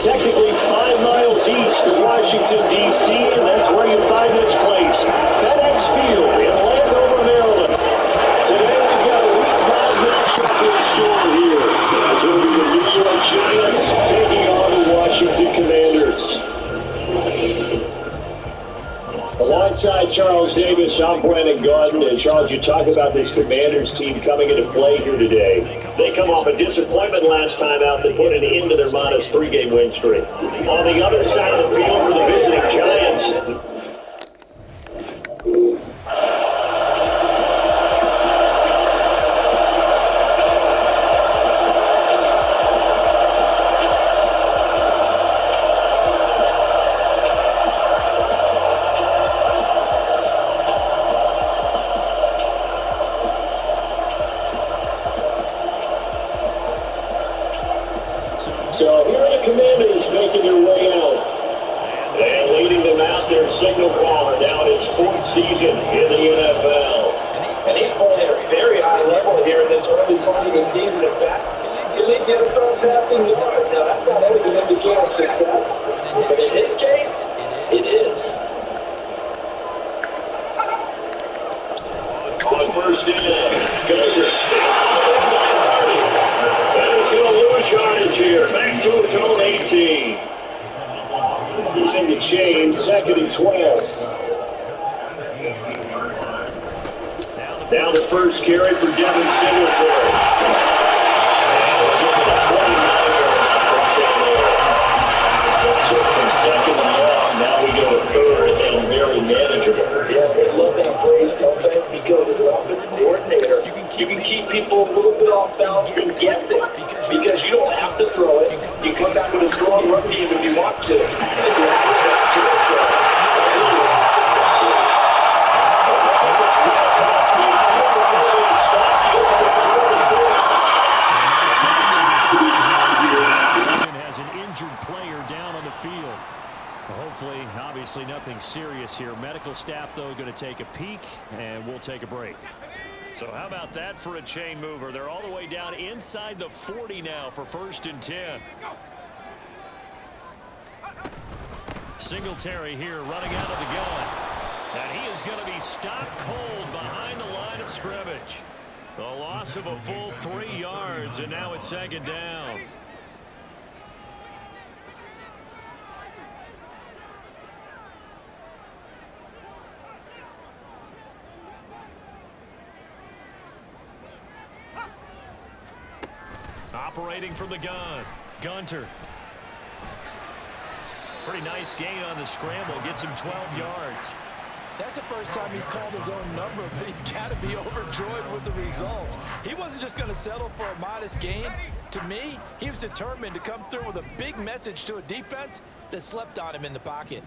technically 5 miles east of Washington, D.C., and that's where you find this place, FedEx Field in Landover, Maryland. Today we've got a Week 5 matchup in store here. As we'll be the New York Giants taking on the Washington Commanders. Alongside Charles Davis, I'm Brandon Gordon. And Charles, you talk about this Commanders team coming into play here today. They come off a disappointment last time out that put an end to their -3 game win streak. On the other side of the field for the visiting Giants, so here are the Commanders making their way out. And leading them out, their signal caller, now in his 4th season in the NFL. And he's playing at a very high level here in this early part of the season. In fact, he leads the NFL passing yards. Now, that's not always an indicator of success, but in his case, it is. On first down, Gunter. And he's going to lose yardage here. Back to his own 18. Behind the chain, 2nd and 12. Now the first carry for Devin Singletary. And we'll get to the 29-yard line. Just from 2nd and long, now we go to 3rd and very manageable. Yeah, they love that phrase, don't they? Because as an offensive coordinator, you can keep people a little bit off balance and guessing because you don't have to throw it. You come back with a strong run team if you want to. Has an injured player down on the field. Hopefully, obviously nothing serious here. Medical staff, though, going to take a peek, and we'll take a break. So how about that for a chain mover? They're all the way down inside the 40 now for 1st and 10. Singletary here running out of the gun. And he is going to be stopped cold behind the line of scrimmage. The loss of a full 3 yards, and now it's 2nd down. Operating from the gun, Gunter. Pretty nice gain on the scramble, gets him 12 yards. That's the first time he's called his own number, but he's got to be overjoyed with the results. He wasn't just going to settle for a modest gain. To me, he was determined to come through with a big message to a defense that slept on him in the pocket.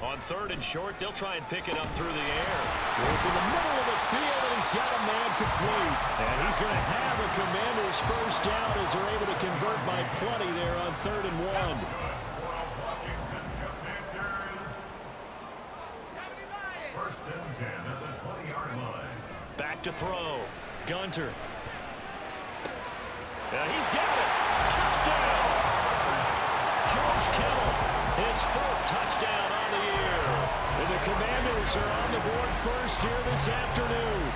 On 3rd and short, they'll try and pick it up through the air. Work in the middle of the field, and he's got a man complete. And he's going to have a Commanders first down as they're able to convert by plenty there on 3rd and 1. First and 10 at the 20-yard line. Back to throw. Gunter. And he's got it. Touchdown. George Kittle, his 4th touchdown on the year. And the Commanders are on the board first here this afternoon.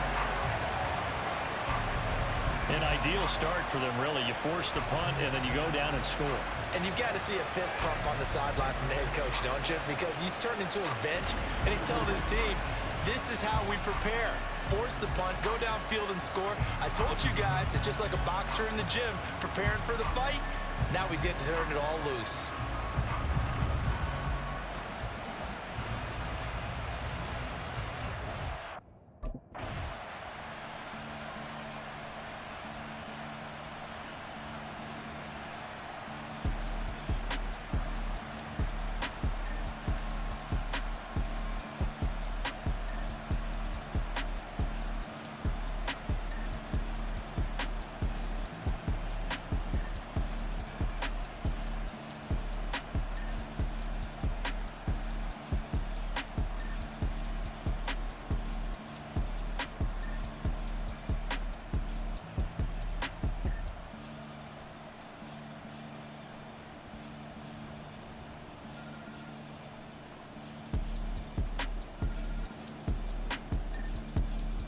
An ideal start for them, really. You force the punt, and then you go down and score. And you've got to see a fist pump on the sideline from the head coach, don't you? Because he's turned into his bench, and he's telling his team, this is how we prepare. Force the punt, go downfield and score. I told you guys, it's just like a boxer in the gym preparing for the fight. Now we get to turn it all loose.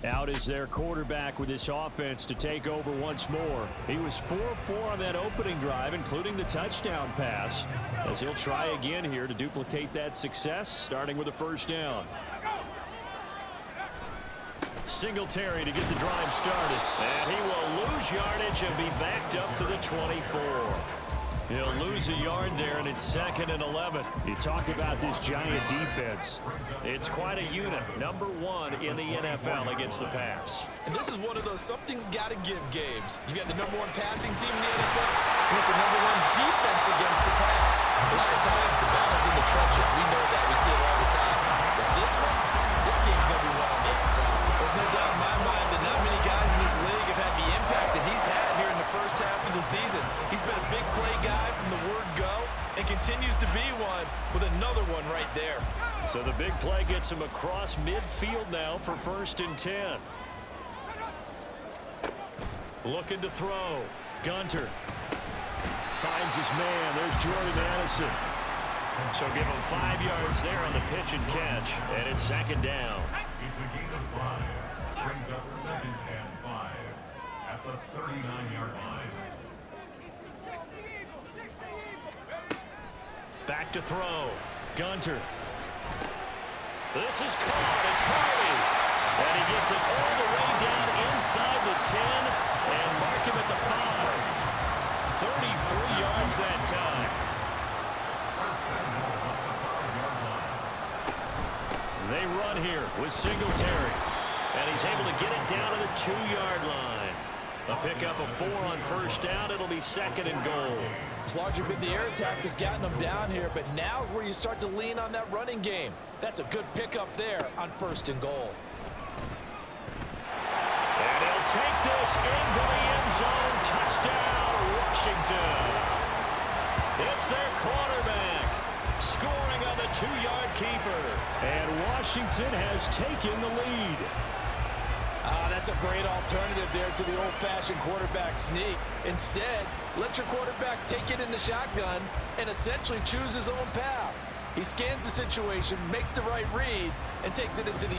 Out is their quarterback with this offense to take over once more. He was 4-4 on that opening drive, including the touchdown pass, as he'll try again here to duplicate that success, starting with a first down. Singletary to get the drive started. And he will lose yardage and be backed up to the 24. He'll lose a yard there, and it's 2nd and 11. You talk about this Giant defense. It's quite a unit. #1 in the NFL against the pass. And this is one of those something's got to give games. You got the #1 passing team in the NFL, and it's the #1 defense against the pass. A lot of times the battle's in the trenches. We know that. We see it all the time. But this game's going to be won on the inside. There's no doubt in my mind that not many guys in this league have had the impact that he's had here in the first half of the season. He's been a big play guy from the word go and continues to be one with another one right there. So the big play gets him across midfield now for 1st and 10. Looking to throw. Gunter finds his man. There's Jordan Addison. So give him 5 yards there on the pitch and catch, and it's 2nd down. It's a gain of 5. Brings up 2nd and 5 at the 39-yard line. Back to throw. Gunter. This is caught. It's Harvey. And he gets it all the way down inside the 10 and mark him at the 5. 33 yards that time. They run here with Singletary. And he's able to get it down to the 2-yard line. A pickup of 4 on first down. It'll be 2nd and goal. It's largely been the air attack that's gotten them down here, but now is where you start to lean on that running game. That's a good pickup there on 1st and goal. And he'll take this into the end zone. Touchdown, Washington. It's their quarterback scoring on the 2-yard keeper. And Washington has taken the lead. That's a great alternative there to the old-fashioned quarterback sneak. Instead, let your quarterback take it in the shotgun and essentially choose his own path. He scans the situation, makes the right read, and takes it into the...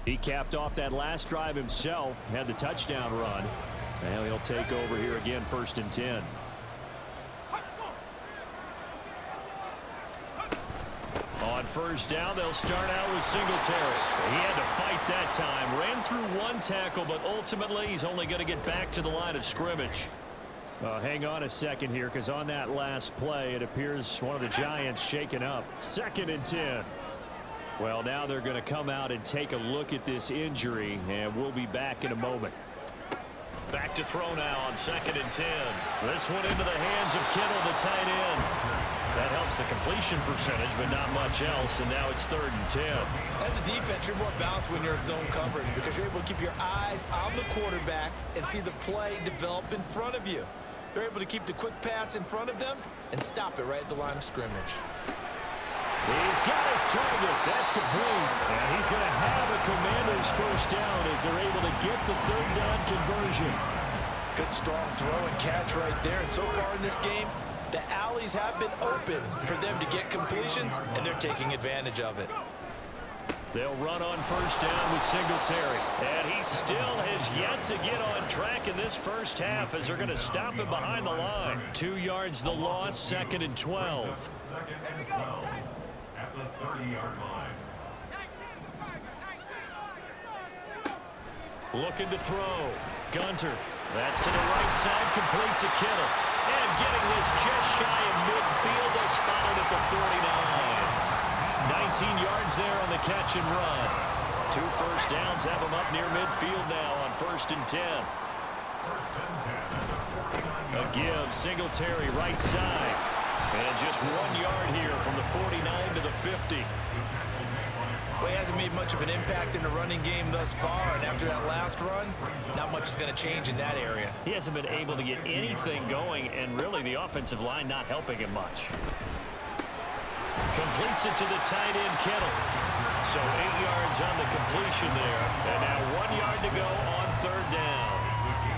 He capped off that last drive himself, had the touchdown run. Now he'll take over here again, 1st and 10. On first down, they'll start out with Singletary. He had to fight that time. Ran through 1 tackle, but ultimately he's only going to get back to the line of scrimmage. Hang on a second here, because on that last play, it appears one of the Giants shaken up. 2nd and 10. Well, now they're going to come out and take a look at this injury, and we'll be back in a moment. Back to throw now on 2nd and 10. This one into the hands of Kittle, the tight end. That helps the completion percentage, but not much else, and now it's 3rd and 10. As a defense, you're more balanced when you're in zone coverage because you're able to keep your eyes on the quarterback and see the play develop in front of you. They're able to keep the quick pass in front of them and stop it right at the line of scrimmage. He's got his target. That's complete. And he's going to have a Commanders first down as they're able to get the 3rd down conversion. Good strong throw and catch right there. And so far in this game, the alleys have been open for them to get completions, and they're taking advantage of it. They'll run on first down with Singletary. And he still has yet to get on track in this first half as they're going to stop him behind the line. 2 yards the loss, 2nd and 12. 2nd and 12 at the 30-yard line. Looking to throw. Gunter. That's to the right side, complete to Kittle. And getting this just shy of midfield, they'll spot it at the 49. 19 yards there on the catch and run. 2 first downs have them up near midfield now on 1st and 10. A give, Singletary right side. And just 1 yard here from the 49 to the 50. Well, he hasn't made much of an impact in the running game thus far, and after that last run, not much is going to change in that area. He hasn't been able to get anything going, and really the offensive line not helping him much. Completes it to the tight end, Kittle. So 8 yards on the completion there, and now 1 yard to go on third down.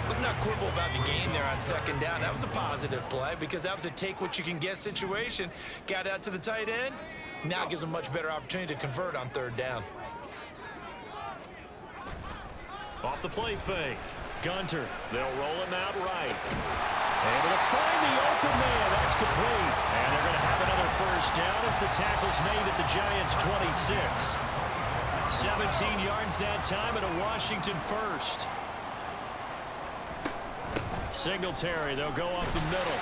Let's not quibble about the game there on second down. That was a positive play because that was a take-what-you-can-get situation. Got out to the tight end. Now it gives them a much better opportunity to convert on third down. Off the play fake. Gunter. They'll roll him out right. Able to find the open man. That's complete. And they're going to have another first down as the tackle's made at the Giants' 26. 17 yards that time at a Washington first. Singletary, they'll go up the middle.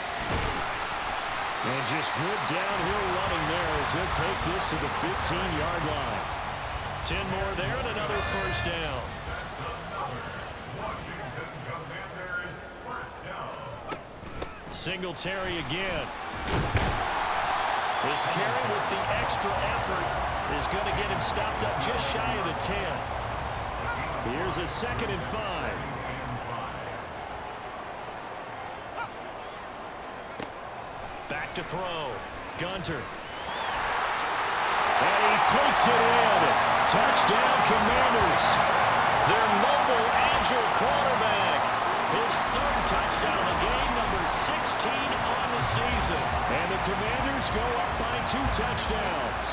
And just good downhill running there as he'll take this to the 15-yard line. 10 more there and another first down. Singletary again. This carry with the extra effort is going to get him stopped up just shy of the 10. Here's a 2nd and 5. Back to throw. Gunter. And he takes it in. Touchdown, Commanders. Their mobile, agile quarterback. His 3rd touchdown of the game, number 16 on the season. And the Commanders go up by 2 touchdowns.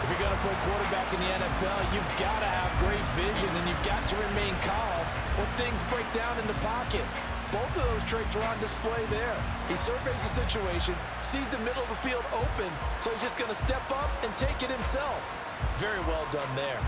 If you're going to play quarterback in the NFL, you've got to have great vision, and you've got to remain calm when things break down in the pocket. Both of those traits are on display there. He surveys the situation, sees the middle of the field open, so he's just going to step up and take it himself. Very well done there.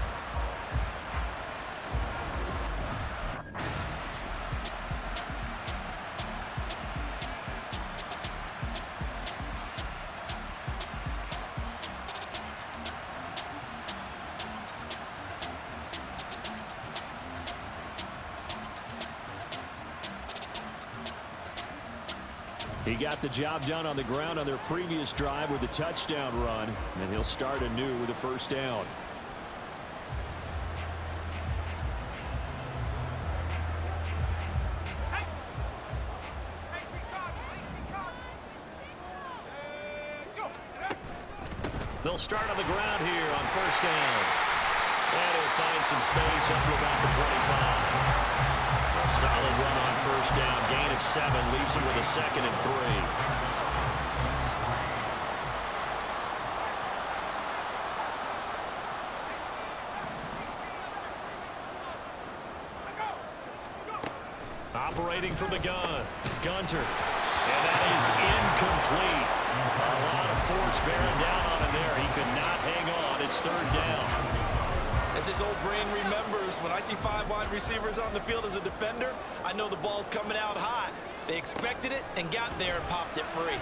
He got the job done on the ground on their previous drive with a touchdown run, and he'll start anew with a first down. They'll start on the ground here on first down. And he'll find some space up to about the 25. A solid run on first down. Gain of 7 leaves him with a 2nd and 3. Operating from the gun. Gunter. And that is incomplete. A lot of force bearing down on him there. He could not hang on. It's third down. As his old brain remembers, when I see 5 wide receivers on the field as a defender, I know the ball's coming out hot. They expected it and got there and popped it free.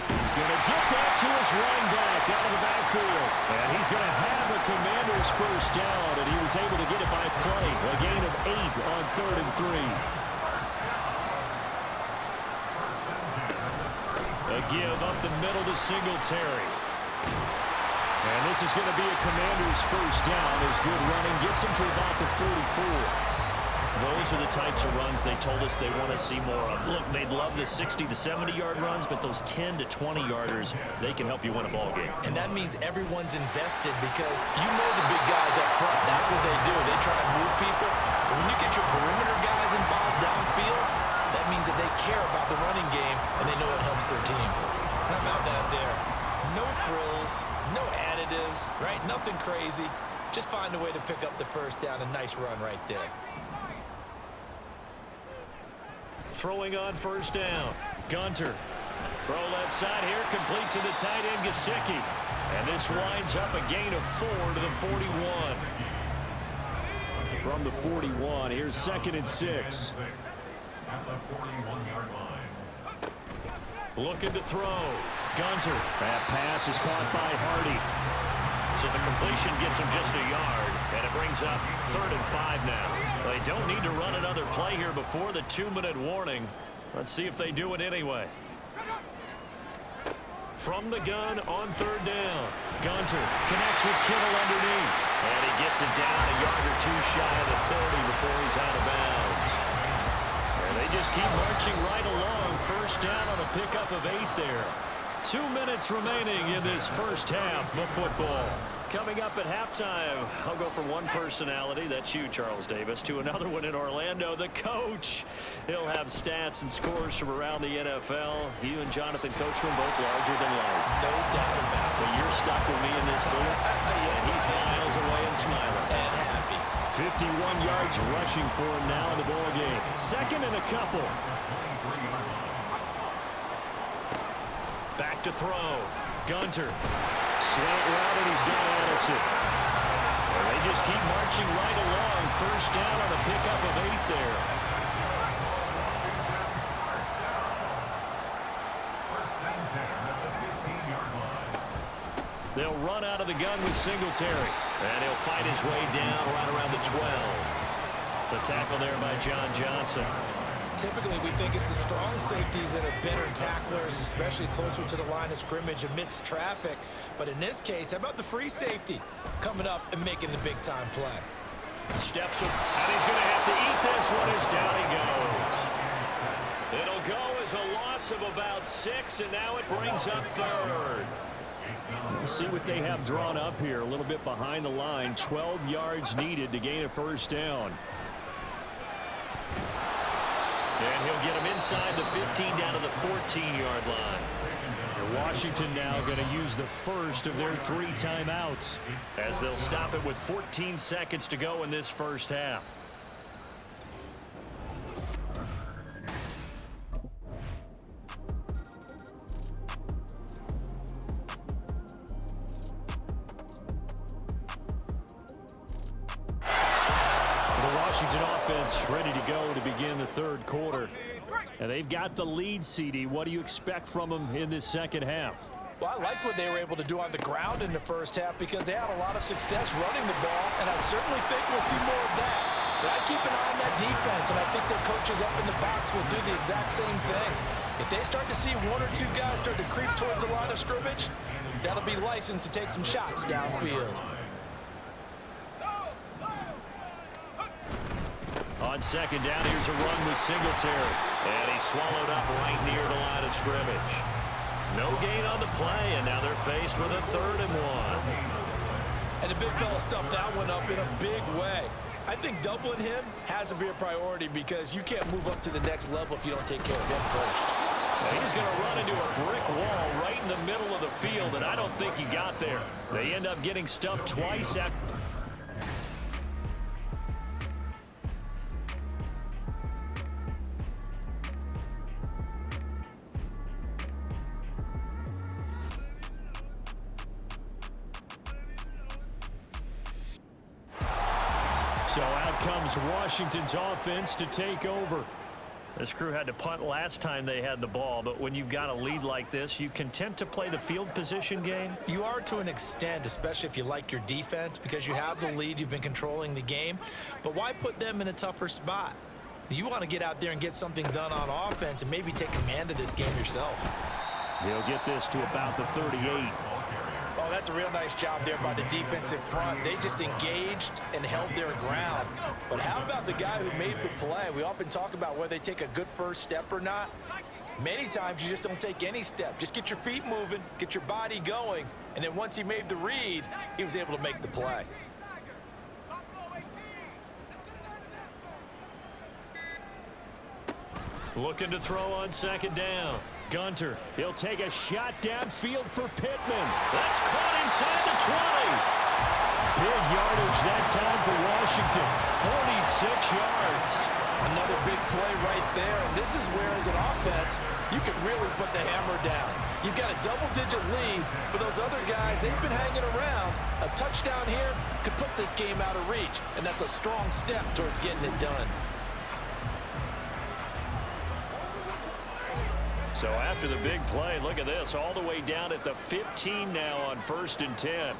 He's going to get that to his running back out of the backfield. And he's going to have the Commanders' first down, and he was able to get it by play. A gain of 8 on 3rd and 3. A give up the middle to Singletary. And this is going to be a Commanders' first down as good running gets him to about the 44. Those are the types of runs they told us they want to see more of. Look, they'd love the 60 to 70-yard runs, but those 10 to 20-yarders, they can help you win a ball game. And that means everyone's invested because you know the big guys up front. That's what they do. They try to move people. But when you get your perimeter guys involved downfield, that means that they care about the running game and they know it helps their team. How about that there? No frills, no additives, right? Nothing crazy. Just find a way to pick up the first down. A nice run right there. Throwing on first down. Gunter. Throw left side here, complete to the tight end, Gesicki. And this winds up a gain of 4 to the 41. From the 41, here's 2nd and 6. At the 41-yard line. Looking to throw. Gunter. That pass is caught by Hardy. So the completion gets him just a yard, and it brings up 3rd and 5 now. They don't need to run another play here before the 2-minute warning. Let's see if they do it anyway. From the gun on 3rd down. Gunter connects with Kittle underneath. And he gets it down a yard or 2 shy of the 30 before he's out of bounds. And they just keep marching right along. 1st down on a pickup of 8 there. 2 minutes remaining in this first half of football. Coming up at halftime, I'll go from one personality, that's you, Charles Davis, to another one in Orlando, the coach. He'll have stats and scores from around the NFL. You and Jonathan Coachman both larger than life. No doubt about it. But you're stuck with me in this booth, and he's miles away and smiling. And happy. 51 yards rushing for him now in the ball game. 2nd and a couple. Back to throw. Gunter. Slant route, and he's got Addison. Well, they just keep marching right along. 1st down on a pickup of 8 there. They'll run out of the gun with Singletary. And he'll fight his way down right around the 12. The tackle there by John Johnson. Typically, we think it's the strong safeties that are better tacklers, especially closer to the line of scrimmage amidst traffic. But in this case, how about the free safety coming up and making the big-time play? Steps up, and he's going to have to eat this one as down he goes. It'll go as a loss of about 6, and now it brings up 3rd. Let's see what they have drawn up here. A little bit behind the line. 12 yards needed to gain a 1st down. And he'll get him inside the 15 down to the 14-yard line. Washington now going to use the first of their 3 timeouts as they'll stop it with 14 seconds to go in this first half. Washington offense ready to go to begin the 3rd quarter. And they've got the lead, CD. What do you expect from them in this 2nd half? Well, I like what they were able to do on the ground in the 1st half because they had a lot of success running the ball, and I certainly think we'll see more of that. But I keep an eye on that defense, and I think their coaches up in the box will do the exact same thing. If they start to see 1 or 2 guys start to creep towards the line of scrimmage, that'll be licensed to take some shots downfield. On 2nd down, here's a run with Singletary. And he's swallowed up right near the line of scrimmage. No gain on the play, and now they're faced with a 3rd and 1. And the big fella stuffed that one up in a big way. I think doubling him has to be a priority because you can't move up to the next level if you don't take care of him first. And he's going to run into a brick wall right in the middle of the field, and I don't think he got there. They end up getting stuffed twice after. So out comes Washington's offense to take over. This crew had to punt last time they had the ball, but when you've got a lead like this, you content to play the field position game? You are to an extent, especially if you like your defense, because you have the lead, you've been controlling the game. But why put them in a tougher spot? You want to get out there and get something done on offense and maybe take command of this game yourself. He'll get this to about the 38. Oh, that's a real nice job there by the defensive front. They just engaged and held their ground. But how about the guy who made the play? We often talk about whether they take a good first step or not. Many times you just don't take any step. Just get your feet moving, get your body going, and then once he made the read, he was able to make the play. Looking to throw on 2nd down. Gunter, he'll take a shot downfield for Pittman. That's caught inside the 20. Big yardage that time for Washington. 46 yards. Another big play right there. And this is where, as an offense, you can really put the hammer down. You've got a double-digit lead, but those other guys, they've been hanging around. A touchdown here could put this game out of reach, and that's a strong step towards getting it done. So after the big play, look at this, all the way down at the 15 now on 1st and 10.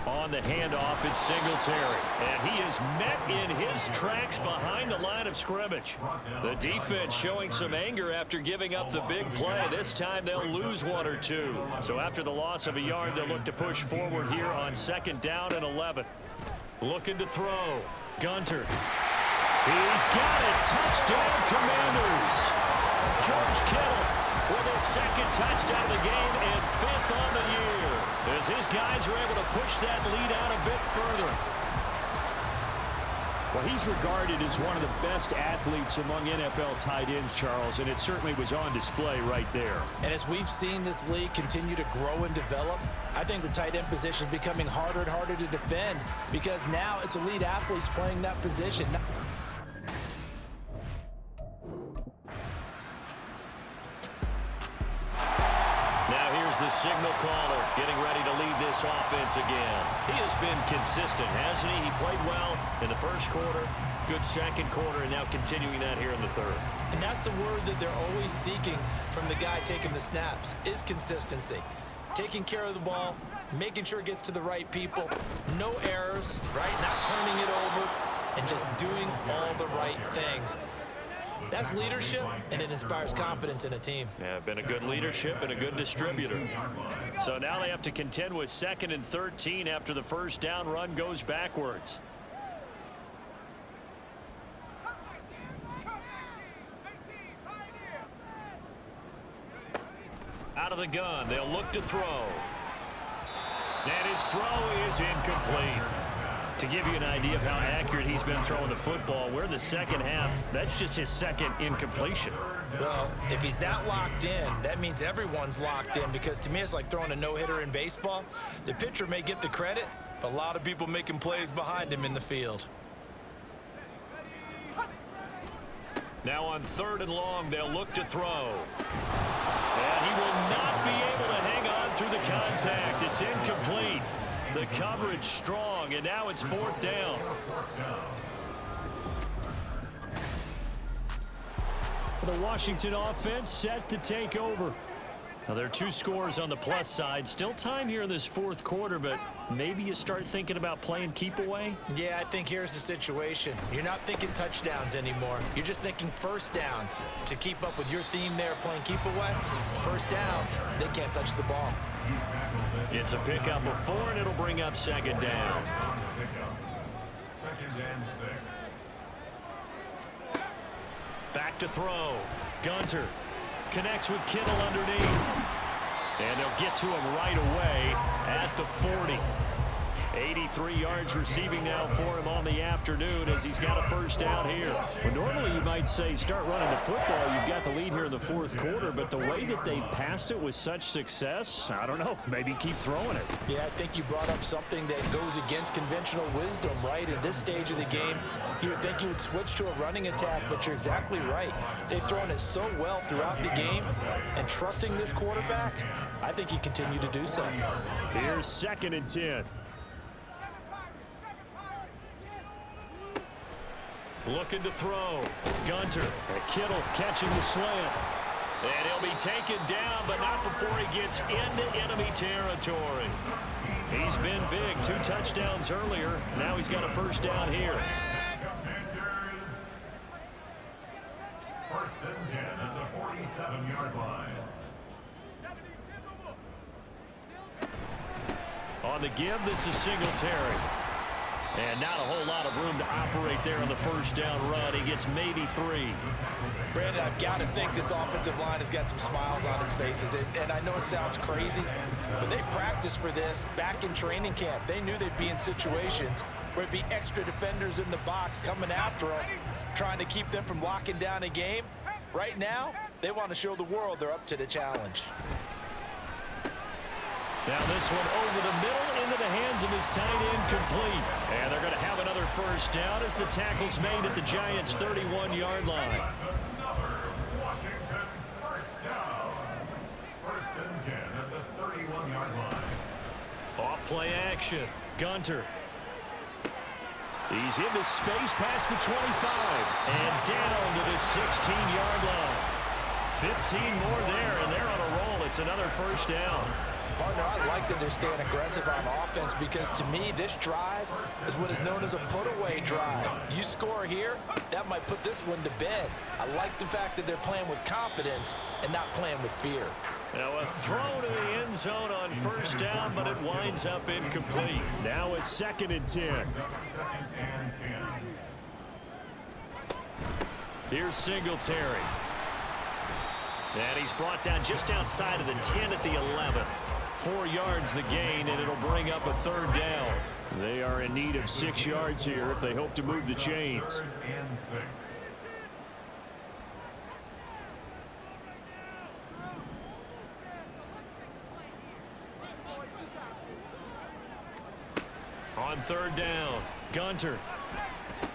On the handoff, it's Singletary. And he is met in his tracks behind the line of scrimmage. The defense showing some anger after giving up the big play. This time they'll lose one or two. So after the loss of a yard, they'll look to push forward here on 2nd down and 11. Looking to throw. Gunter. He's got it. Touchdown, Commanders. George Kittle with his 2nd touchdown of the game and 5th on the year, as his guys are able to push that lead out a bit further. Well, he's regarded as one of the best athletes among NFL tight ends, Charles, and it certainly was on display right there. And as we've seen this league continue to grow and develop, I think the tight end position is becoming harder and harder to defend because now it's elite athletes playing that position. Now here's the signal caller getting ready to lead this offense again. He has been consistent, hasn't he? He played well in the first quarter, good second quarter, and now continuing that here in the third. And that's the word that they're always seeking from the guy taking the snaps, is consistency. Taking care of the ball, making sure it gets to the right people, no errors, right? Not turning it over, and just doing all the right things. That's leadership, and it inspires confidence in a team. Yeah, been a good leadership and a good distributor. So now they have to contend with 2nd and 13 after the first down run goes backwards. Out of the gun, they'll look to throw. And his throw is incomplete. To give you an idea of how accurate he's been throwing the football, we're in the second half. That's just his 2nd incompletion. Well, if he's that locked in, that means everyone's locked in, because to me it's like throwing a no-hitter in baseball. The pitcher may get the credit, but a lot of people making plays behind him in the field. Now on 3rd and long, they'll look to throw. And he will not be able to hang on through the contact. It's incomplete. The coverage strong, and now it's 4th down. The Washington offense set to take over. Now, there are 2 scores on the plus side. Still time here in this 4th quarter, but maybe you start thinking about playing keep away? Yeah, I think here's the situation. You're not thinking touchdowns anymore. You're just thinking first downs. To keep up with your theme there, playing keep away, first downs, they can't touch the ball. It's a pickup of 4, and it'll bring up 2nd down. 2nd and 6. Back to throw. Gunter connects with Kittle underneath. And they'll get to him right away at the 40. 83 yards receiving now for him on the afternoon as he's got a first down here. Well, normally you might say start running the football. You've got the lead here in the 4th quarter, but the way that they've passed it with such success, I don't know, maybe keep throwing it. Yeah, I think you brought up something that goes against conventional wisdom, right? At this stage of the game, you would think you would switch to a running attack, but you're exactly right. They've thrown it so well throughout the game, and trusting this quarterback, I think you continue to do so. Here's 2nd and 10. Looking to throw. Gunter. Kittle catching the slant. And he'll be taken down, but not before he gets into enemy territory. He's been big. 2 touchdowns earlier. Now he's got a first down here. Commanders. 1st and 10 at the 47-yard line. On the give, this is Singletary. And not a whole lot of room to operate there on the first down run. He gets maybe 3. Brandon, I've got to think this offensive line has got some smiles on its faces. And I know it sounds crazy, but they practiced for this back in training camp. They knew they'd be in situations where it'd be extra defenders in the box coming after them, trying to keep them from locking down a game. Right now, they want to show the world they're up to the challenge. Now this one over the middle into the hands of his tight end, complete. And they're going to have another first down as the tackle's made at the Giants' 31-yard line. Another Washington first down. 1st and 10 at the 31-yard line. Off play action. Gunter. He's into space past the 25 and down to the 16-yard line. 15 more there, and they're on a roll. It's another first down. Partner, I like that they're staying aggressive on offense because to me, this drive is what is known as a put-away drive. You score here, that might put this one to bed. I like the fact that they're playing with confidence and not playing with fear. Now a throw to the end zone on first down, but it winds up incomplete. Now a 2nd and 10. Here's Singletary. And he's brought down just outside of the 10 at the 11. 4 yards the gain, and it'll bring up a 3rd down. They are in need of 6 yards here if they hope to move the chains. On 3rd down, Gunter.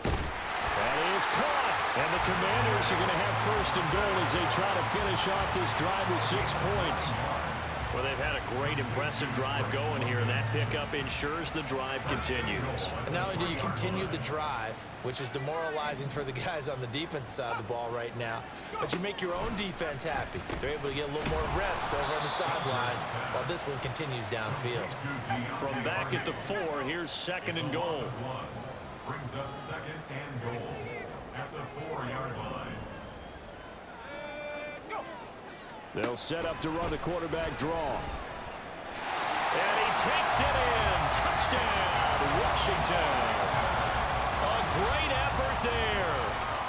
That is caught. And the Commanders are going to have 1st and goal as they try to finish off this drive with 6 points. Well, they've had a great, impressive drive going here, and that pickup ensures the drive continues. And not only do you continue the drive, which is demoralizing for the guys on the defensive side of the ball right now, but you make your own defense happy. They're able to get a little more rest over on the sidelines while this one continues downfield. From back at the 4, here's 2nd and goal. Brings up 2nd and goal at the 4-yard line. They'll set up to run the quarterback draw. And he takes it in. Touchdown, Washington. A great effort there.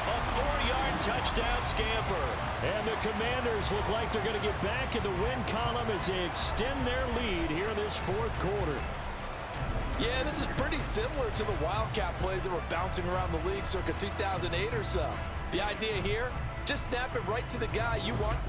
A 4-yard touchdown scamper. And the Commanders look like they're going to get back in the win column as they extend their lead here in this 4th quarter. Yeah, this is pretty similar to the Wildcat plays that were bouncing around the league circa 2008 or so. The idea here, just snap it right to the guy you want.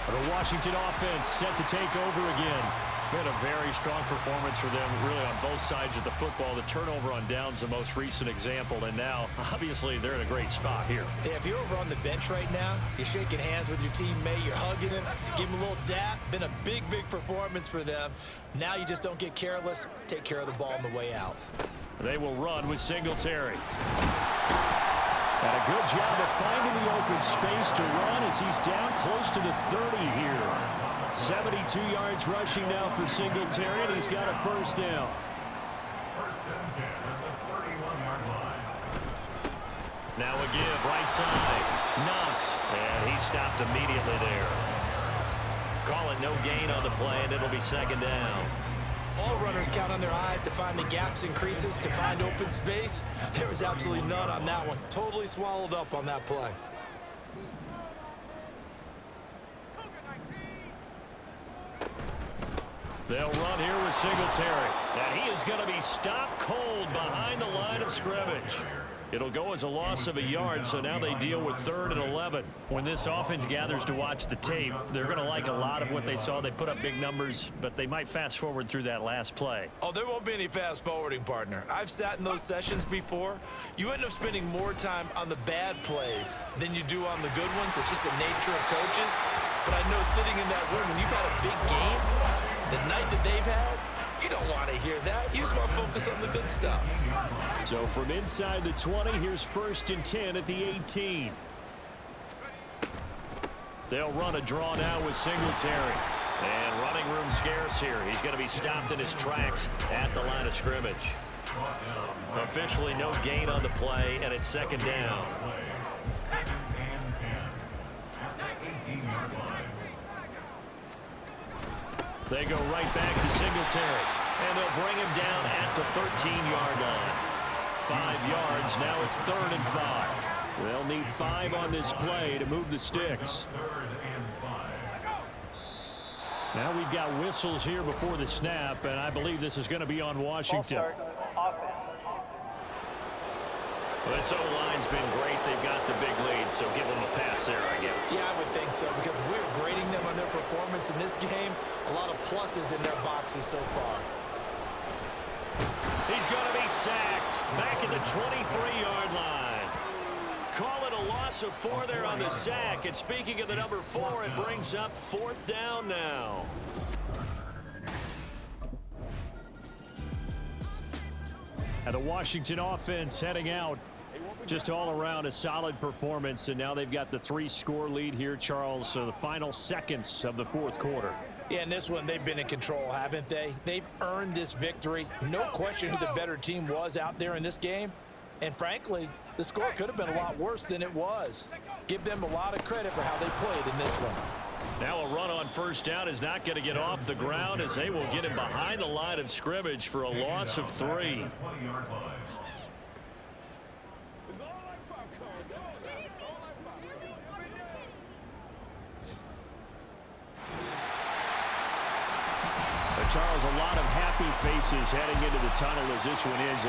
The Washington offense set to take over again. Been a very strong performance for them, really, on both sides of the football. The turnover on downs, the most recent example, and now, obviously, they're in a great spot here. Yeah, if you're over on the bench right now, you're shaking hands with your teammate, you're hugging him, give him a little dap. Been a big, big performance for them. Now you just don't get careless. Take care of the ball on the way out. They will run with Singletary. And a good job of finding the open space to run as he's down close to the 30 here. 72 yards rushing now for Singletary, and he's got a 1st down. 1st and 10 at the 31-yard line. Now a give right side. Knox, and he stopped immediately there. Call it no gain on the play, and it'll be 2nd down. All runners count on their eyes to find the gaps and creases, to find open space. There was absolutely none on that one. Totally swallowed up on that play. They'll run here with Singletary. And he is going to be stopped cold behind the line of scrimmage. It'll go as a loss of a yard, so now they deal with 3rd and 11. When this offense gathers to watch the tape, they're going to like a lot of what they saw. They put up big numbers, but they might fast forward through that last play. Oh, there won't be any fast forwarding, partner. I've sat in those sessions before. You end up spending more time on the bad plays than you do on the good ones. It's just the nature of coaches. But I know sitting in that room, when you've had a big game, the night that they've had, you don't want to hear that. You just want to focus on the good stuff. So from inside the 20, here's 1st and 10 at the 18. They'll run a draw now with Singletary. And running room scarce here. He's going to be stopped in his tracks at the line of scrimmage. Officially no gain on the play, and it's 2nd down. 2nd and 10 at the 18-yard line. They go right back to Singletary, and they'll bring him down at the 13-yard line. 5 yards, now it's 3rd and 5. They'll need 5 on this play to move the sticks. 3rd and 5. Now we've got whistles here before the snap, and I believe this is going to be on Washington. Well, this O-line's been great. They've got the big lead, so give them a pass there, I guess. Yeah, I would think so, because we're grading them on their performance in this game. A lot of pluses in their boxes so far. He's going to be sacked back at the 23-yard line. Call it a loss of 4 there on the sack. And speaking of the number 4, it brings up 4th down now. And the Washington offense heading out. Just all around a solid performance, and now they've got the 3-score lead here, Charles. So the final seconds of the fourth quarter. Yeah, in this one, they've been in control, haven't they? They've earned this victory. No question who the better team was out there in this game. And frankly, the score could have been a lot worse than it was. Give them a lot of credit for how they played in this one. Now a run on first down is not going to get off the ground, as they will get him behind the line of scrimmage for a loss of 3. 20-yard line. Charles, a lot of happy faces heading into the tunnel as this one ends.